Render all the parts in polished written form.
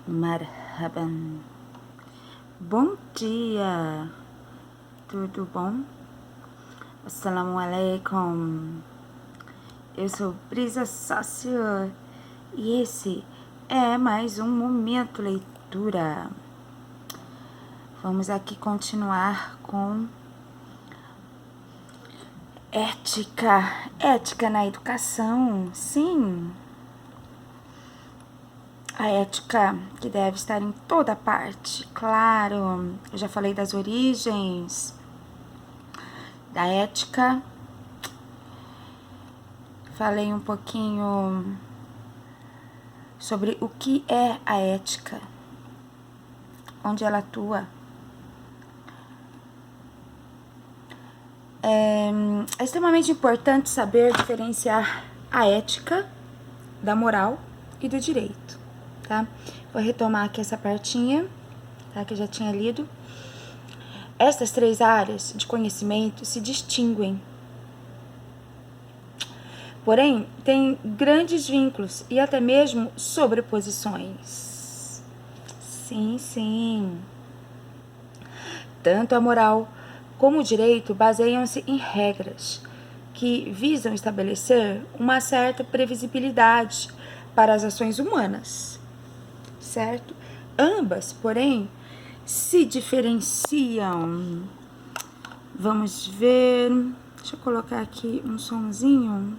Marhaban. Bom dia, tudo bom? Assalamu alaikum. Eu sou Brisa Sócio e esse é mais um Momento Leitura. Vamos aqui continuar com ética na educação, sim. A ética que deve estar em toda parte, claro. Eu já falei das origens da ética. Falei um pouquinho sobre o que é a ética, onde ela atua. É extremamente importante saber diferenciar a ética da moral e do direito. Tá? Vou retomar aqui essa partinha, tá? Que eu já tinha lido. Essas três áreas de conhecimento se distinguem, porém, têm grandes vínculos e até mesmo sobreposições. Sim. Tanto a moral como o direito baseiam-se em regras que visam estabelecer uma certa previsibilidade para as ações humanas. Certo? Ambas, porém, se diferenciam. Vamos ver. Deixa eu colocar aqui um sonzinho.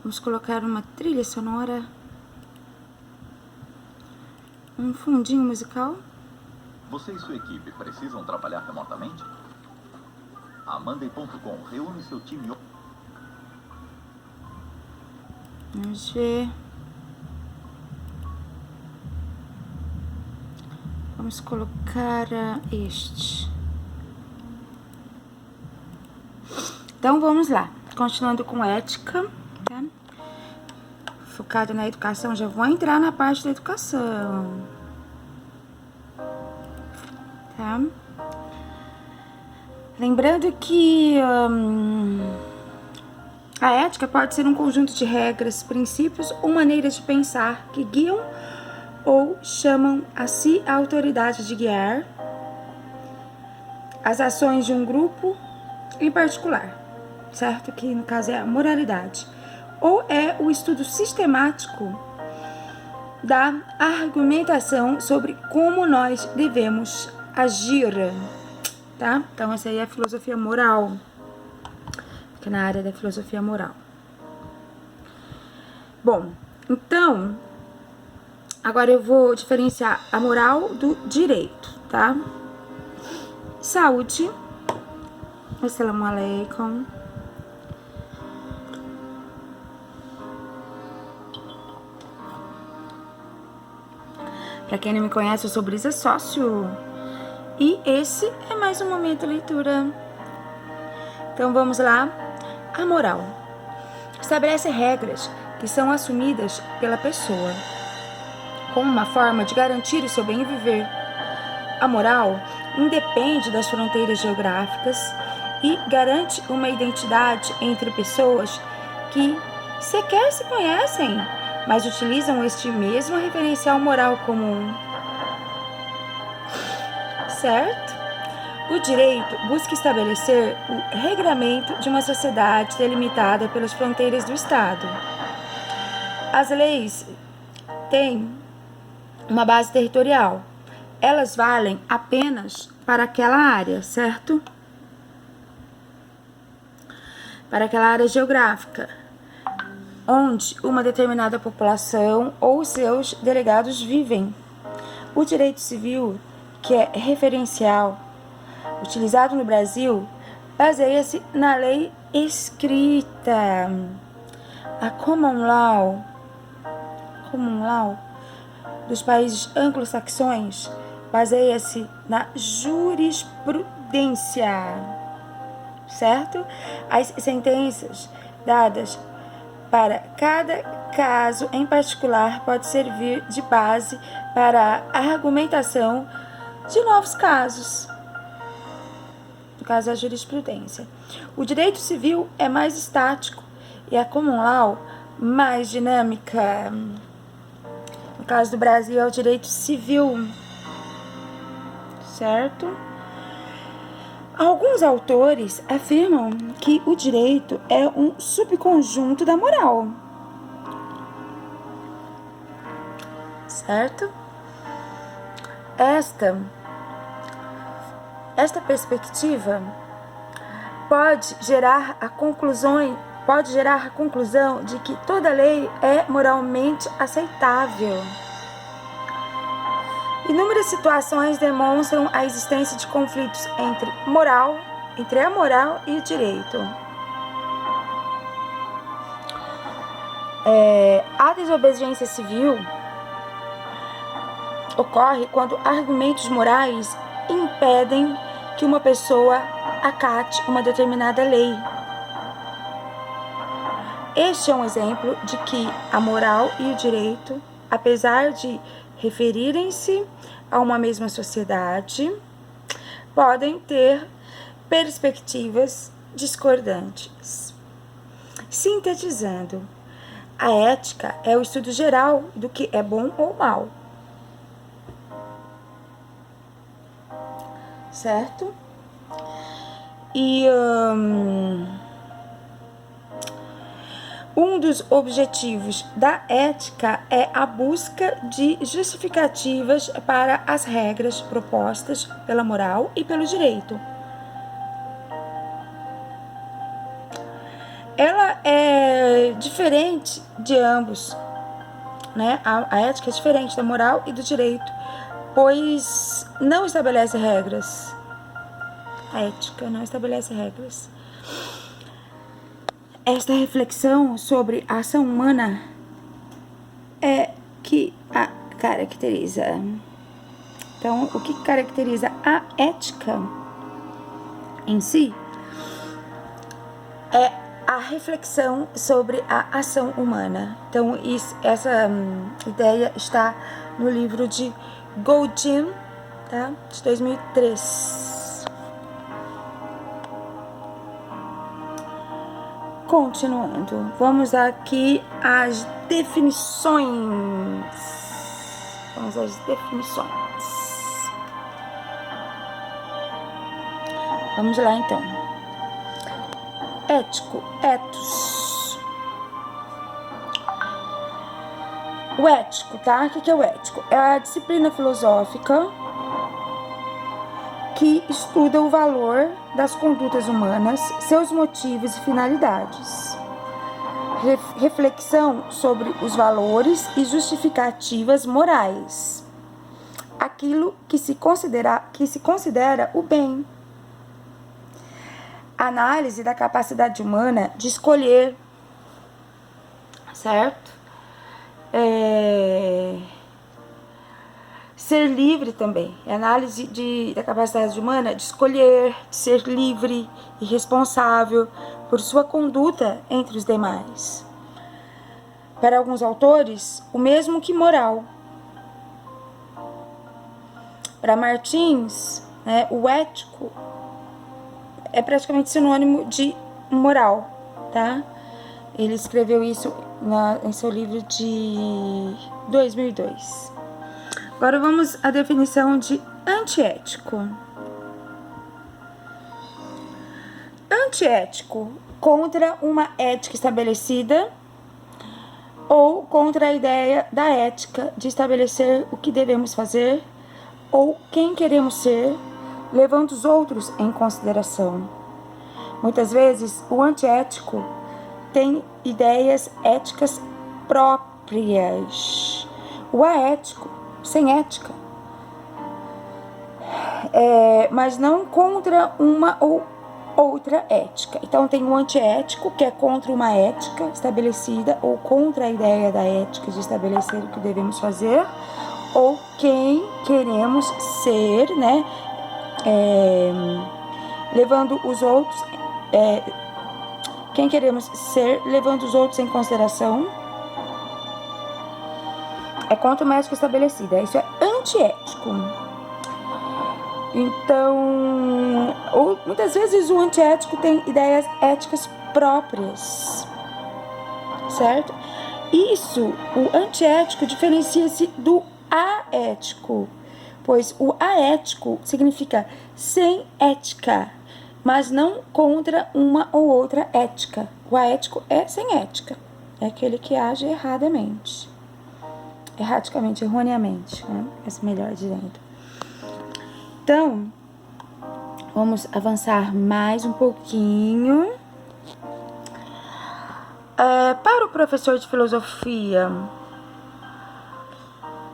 Vamos colocar uma trilha sonora. Um fundinho musical. Você e sua equipe precisam trabalhar remotamente? A Monday.com reúne seu time. Vamos ver. Vamos colocar este. Então, vamos lá. Continuando com ética, tá? Focado na educação, já vou entrar na parte da educação. Tá? Lembrando que a ética pode ser um conjunto de regras, princípios ou maneiras de pensar que guiam ou chamam a si a autoridade de guiar as ações de um grupo em particular, certo? Que no caso é a moralidade. Ou é o estudo sistemático da argumentação sobre como nós devemos agir, tá? Então essa aí é a filosofia moral. Fica na área da filosofia moral. Bom, então, agora eu vou diferenciar a moral do direito, tá? Saúde. Assalamu alaikum. Pra quem não me conhece, eu sou Brisa Sócio. E esse é mais um Momento Leitura. Então vamos lá. A moral estabelece regras que são assumidas pela pessoa como uma forma de garantir o seu bem viver. A moral independe das fronteiras geográficas e garante uma identidade entre pessoas que sequer se conhecem, mas utilizam este mesmo referencial moral comum. Certo? O direito busca estabelecer o regramento de uma sociedade delimitada pelas fronteiras do Estado. As leis têm uma base territorial. Elas valem apenas para aquela área, certo? Para aquela área geográfica, onde uma determinada população ou seus delegados vivem. O direito civil, que é referencial, utilizado no Brasil, baseia-se na lei escrita. A common law dos países anglo-saxões baseia-se na jurisprudência, certo? As sentenças dadas para cada caso em particular pode servir de base para a argumentação de novos casos. No caso, a jurisprudência. O direito civil é mais estático e a common law mais dinâmica. No caso do Brasil, é o direito civil, certo? Alguns autores afirmam que o direito é um subconjunto da moral, certo? Esta perspectiva pode gerar a conclusão de que toda lei é moralmente aceitável. Inúmeras situações demonstram a existência de conflitos entre a moral e o direito. A desobediência civil ocorre quando argumentos morais impedem que uma pessoa acate uma determinada lei. Este é um exemplo de que a moral e o direito, apesar de referirem-se a uma mesma sociedade, podem ter perspectivas discordantes. Sintetizando, a ética é o estudo geral do que é bom ou mal. Certo? E um dos objetivos da ética é a busca de justificativas para as regras propostas pela moral e pelo direito. Ela é diferente de ambos, né? A ética é diferente da moral e do direito, pois não estabelece regras. A ética não estabelece regras. Esta reflexão sobre a ação humana é que a caracteriza. Então, o que caracteriza a ética em si é a reflexão sobre a ação humana. Então, essa ideia está no livro de Goldin, tá? De 2003. Continuando, vamos aqui às definições. Vamos lá, então. Ético, ethos. O ético, tá? O que é o ético? É a disciplina filosófica que estuda o valor das condutas humanas, seus motivos e finalidades. Reflexão sobre os valores e justificativas morais. Aquilo que se considera o bem. Análise da capacidade humana de escolher, certo? Ser livre também, é análise da capacidade humana de escolher, de ser livre e responsável por sua conduta entre os demais. Para alguns autores, o mesmo que moral. Para Martins, né, o ético é praticamente sinônimo de moral, tá? Ele escreveu isso em seu livro de 2002. Agora vamos à definição de antiético. Antiético, contra uma ética estabelecida ou contra a ideia da ética de estabelecer o que devemos fazer ou quem queremos ser, levando os outros em consideração. Muitas vezes, o antiético tem ideias éticas próprias. O aético, sem ética, mas não contra uma ou outra ética. Então tem o antiético, que é contra uma ética estabelecida ou contra a ideia da ética de estabelecer o que devemos fazer ou quem queremos ser, né? Levando os outros, quem queremos ser, levando os outros em consideração. É contra uma ética estabelecida. Isso é antiético. Então, muitas vezes o antiético tem ideias éticas próprias, certo? Isso, o antiético diferencia-se do aético, pois o aético significa sem ética, mas não contra uma ou outra ética. O aético é sem ética, é aquele que age erradamente, erroneamente, né? É melhor dizendo. Então, vamos avançar mais um pouquinho. Para o professor de filosofia,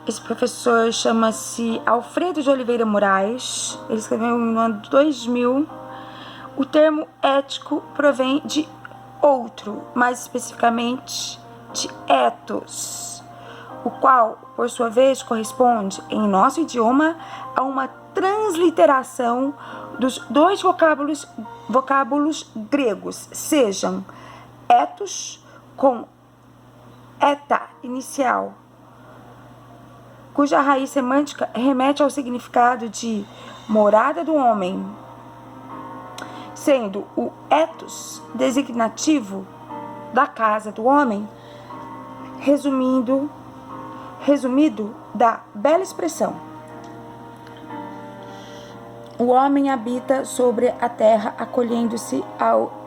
esse professor chama-se Alfredo de Oliveira Moraes, ele escreveu no ano 2000. O termo ético provém de outro, mais especificamente de ethos, o qual, por sua vez, corresponde, em nosso idioma, a uma transliteração dos dois vocábulos gregos, sejam ethos com eta inicial, cuja raiz semântica remete ao significado de morada do homem, sendo o ethos designativo da casa do homem, resumido da bela expressão: o homem habita sobre a terra, acolhendo-se ao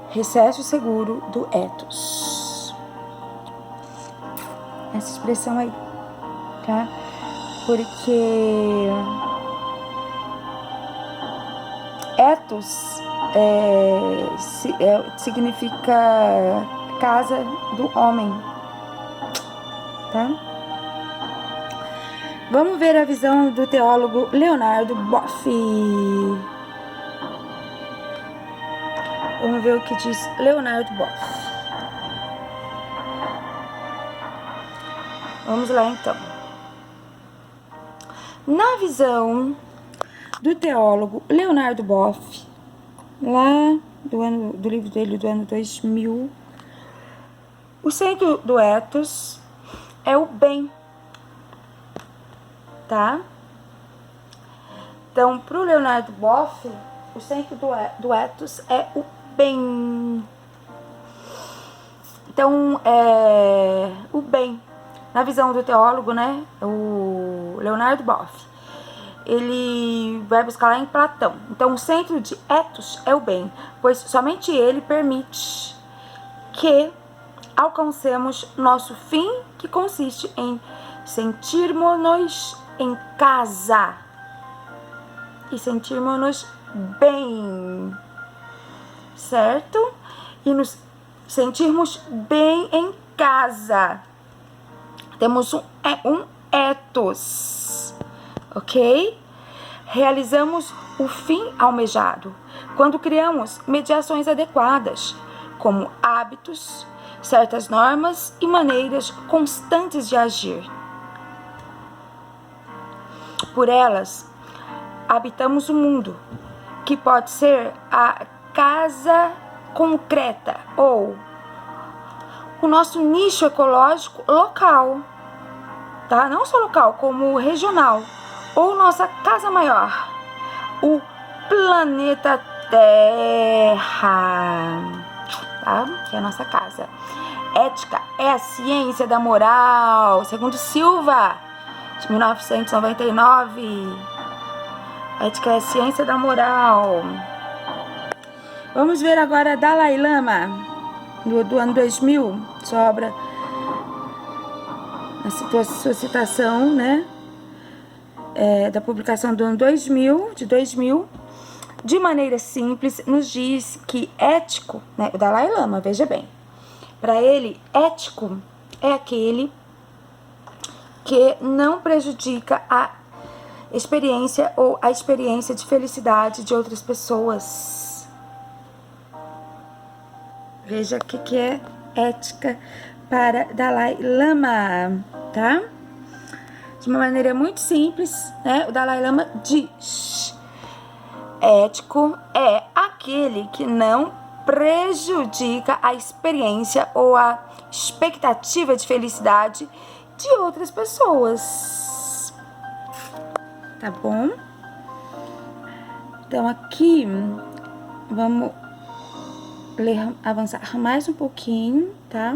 recesso seguro do ethos. Essa expressão aí, tá? Porque ethos significa casa do homem, tá? Vamos ver a visão do teólogo Leonardo Boff. Vamos ver o que diz Leonardo Boff. Vamos lá, então. Na visão do teólogo Leonardo Boff, lá do livro dele do ano 2000, o centro do ethos é o bem, tá? Então, para o Leonardo Boff, o centro do ethos é o bem. Então, o bem, na visão do teólogo, né, o Leonardo Boff, ele vai buscar lá em Platão. Então, o centro de ethos é o bem, pois somente ele permite que alcancemos nosso fim, que consiste em sentirmos-nos em casa e sentirmos-nos bem, certo? E nos sentirmos bem em casa. Temos um ethos, ok? Realizamos o fim almejado quando criamos mediações adequadas, como hábitos, certas normas e maneiras constantes de agir. Por elas, habitamos o mundo, que pode ser a casa concreta ou o nosso nicho ecológico local, tá? Não só local, como regional, ou nossa casa maior, o planeta Terra, tá? Que é a nossa casa. Ética é a ciência da moral, segundo Silva, de 1999. Ética é a ciência da moral. Vamos ver agora Dalai Lama, do ano 2000, sua obra, sua citação, né, da publicação do ano 2000, de maneira simples, nos diz que ético, né, o Dalai Lama, veja bem, para ele, ético é aquele que não prejudica a experiência ou a experiência de felicidade de outras pessoas. Veja o que é ética para Dalai Lama, tá? De uma maneira muito simples, né? O Dalai Lama diz: ético é aquele que não prejudica a experiência ou a expectativa de felicidade de outras pessoas. Tá bom? Então aqui vamos avançar mais um pouquinho, tá?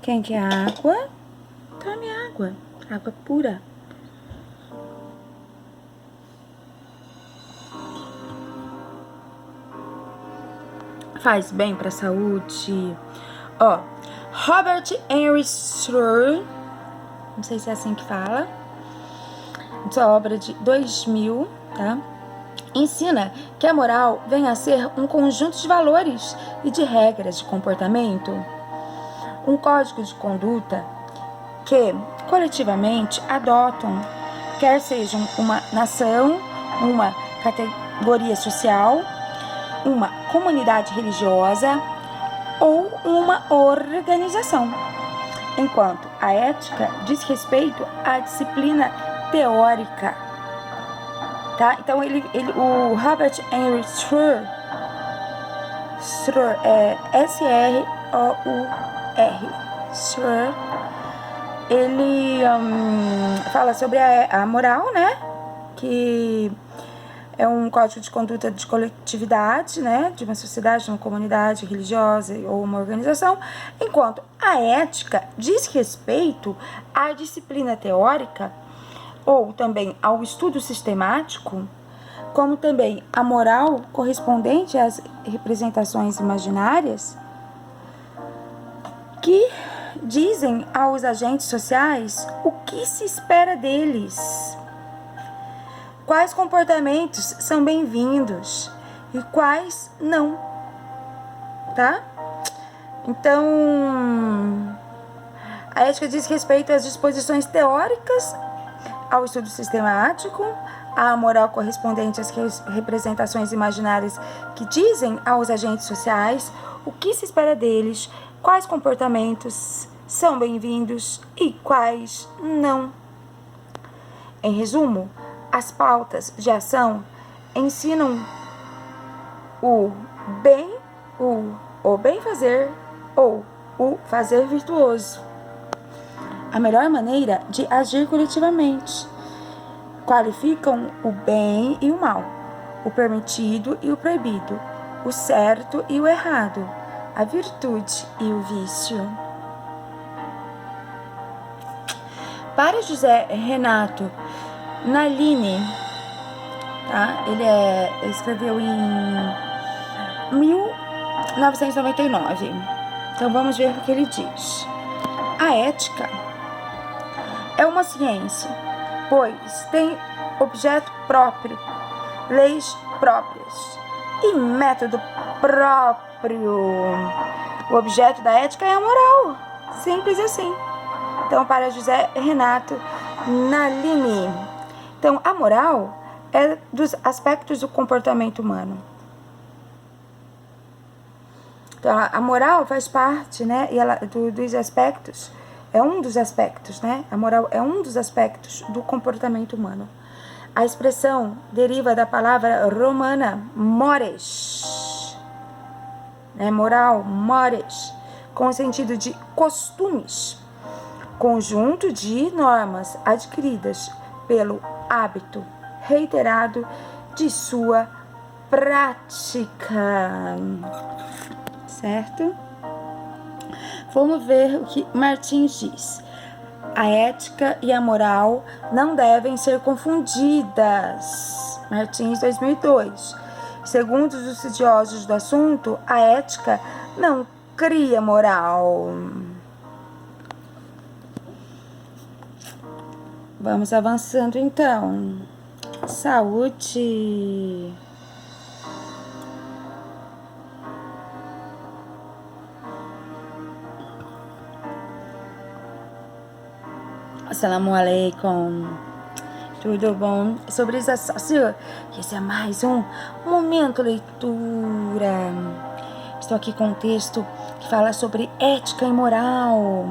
Quem quer água, tome água. Água pura. Faz bem pra saúde. Ó, Robert Henry Schur, não sei se é assim que fala, sua obra de 2000, tá? Ensina que a moral vem a ser um conjunto de valores e de regras de comportamento, um código de conduta que coletivamente adotam, quer sejam uma nação, uma categoria social, uma comunidade religiosa ou uma organização, enquanto a ética diz respeito à disciplina teórica, tá? Então o Robert Henry Schur é S-R-O-U-R, Schur, ele fala sobre a moral, né? Que é um código de conduta de coletividade, né, de uma sociedade, de uma comunidade religiosa ou uma organização, enquanto a ética diz respeito à disciplina teórica ou também ao estudo sistemático, como também a moral correspondente às representações imaginárias que dizem aos agentes sociais o que se espera deles. Quais comportamentos são bem-vindos e quais não, tá? Então, a ética diz respeito às disposições teóricas, ao estudo sistemático, à moral correspondente às representações imaginárias que dizem aos agentes sociais o que se espera deles, quais comportamentos são bem-vindos e quais não. Em resumo, as pautas de ação ensinam o bem fazer ou o fazer virtuoso, a melhor maneira de agir coletivamente. Qualificam o bem e o mal, o permitido e o proibido, o certo e o errado, a virtude e o vício. Para José Renato Nalini, tá? Ele escreveu em 1999. Então vamos ver o que ele diz. A ética é uma ciência, pois tem objeto próprio, leis próprias e método próprio. O objeto da ética é a moral, simples assim. Então, para José Renato Nalini, então, a moral é dos aspectos do comportamento humano. Então, a moral faz parte, né, e ela, dos aspectos, é um dos aspectos, né? A moral é um dos aspectos do comportamento humano. A expressão deriva da palavra romana mores, né? Moral, mores, com o sentido de costumes, conjunto de normas adquiridas pelo hábito reiterado de sua prática, certo? Vamos ver o que Martins diz. A ética e a moral não devem ser confundidas. Martins, 2002. Segundo os estudiosos do assunto, a ética não cria moral. Vamos avançando então. Saúde. Assalamu alaikum. Tudo bom? Sobre isso, esse é mais um Momento Leitura. Estou aqui com um texto que fala sobre ética e moral.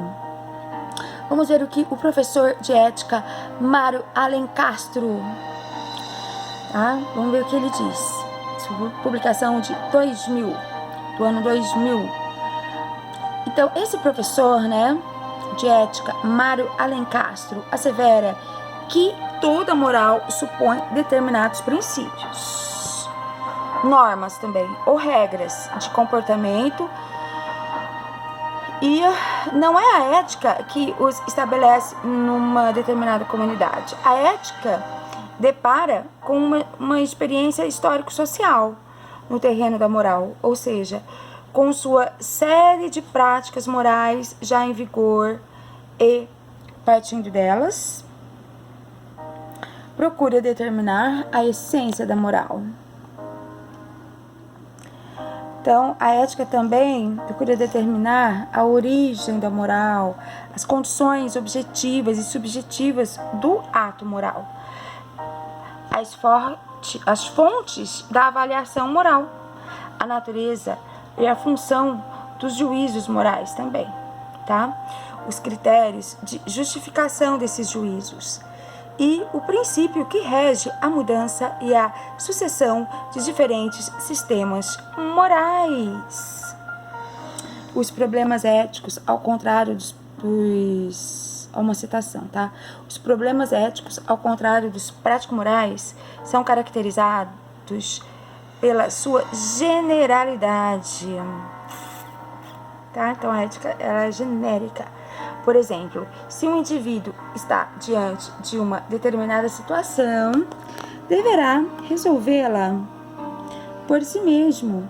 Vamos ver o que o professor de ética Mário Alencastro, tá? Vamos ver o que ele diz. Publicação de 2000, do ano 2000. Então, esse professor, né, de ética, Mário Alencastro, assevera que toda moral supõe determinados princípios, normas também, ou regras de comportamento E não é a ética que os estabelece numa determinada comunidade. A ética depara com uma experiência histórico-social no terreno da moral, ou seja, com sua série de práticas morais já em vigor e, partindo delas, procura determinar a essência da moral. Então, a ética também procura determinar a origem da moral, as condições objetivas e subjetivas do ato moral, as fontes da avaliação moral, a natureza e a função dos juízos morais também, tá? Os critérios de justificação desses juízos e o princípio que rege a mudança e a sucessão de diferentes sistemas morais. Os problemas éticos, ao contrário uma citação, tá? Os problemas éticos, ao contrário dos prático-morais, são caracterizados pela sua generalidade, tá? Então, a ética, ela é genérica. Por exemplo, se um indivíduo está diante de uma determinada situação, deverá resolvê-la por si mesmo,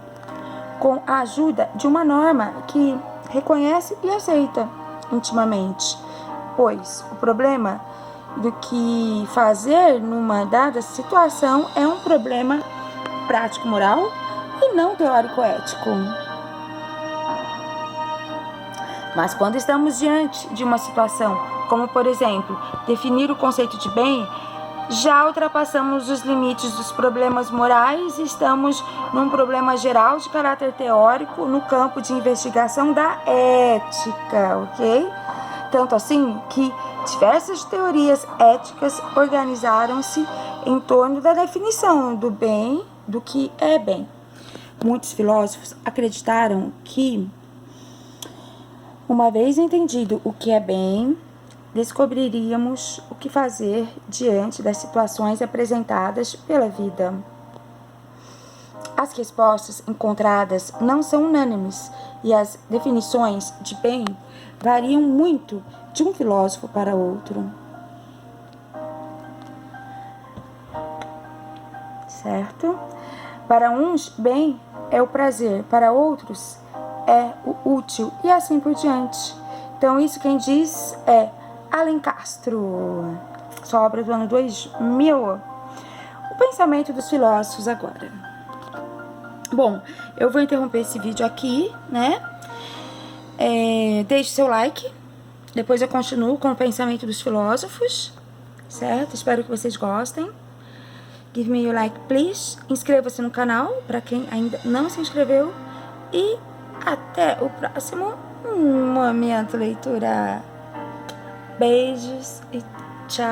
com a ajuda de uma norma que reconhece e aceita intimamente, pois o problema do que fazer numa dada situação é um problema prático-moral e não teórico-ético. Mas quando estamos diante de uma situação, como por exemplo, definir o conceito de bem, já ultrapassamos os limites dos problemas morais e estamos num problema geral de caráter teórico no campo de investigação da ética, ok? Tanto assim que diversas teorias éticas organizaram-se em torno da definição do bem, do que é bem. Muitos filósofos acreditaram que, uma vez entendido o que é bem, descobriríamos o que fazer diante das situações apresentadas pela vida. As respostas encontradas não são unânimes e as definições de bem variam muito de um filósofo para outro. Certo? Para uns, bem é o prazer, para outros é o útil e assim por diante. Então, isso quem diz é Alencastro, sua obra do ano 2000. O pensamento dos filósofos agora. Bom, eu vou interromper esse vídeo aqui, né? Deixe seu like, depois eu continuo com o pensamento dos filósofos, certo? Espero que vocês gostem. Give me your like, please. Inscreva-se no canal, para quem ainda não se inscreveu. E até o próximo momento leitura. Beijos e tchau.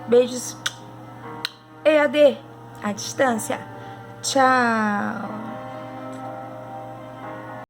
Beijos EAD, à distância. Tchau.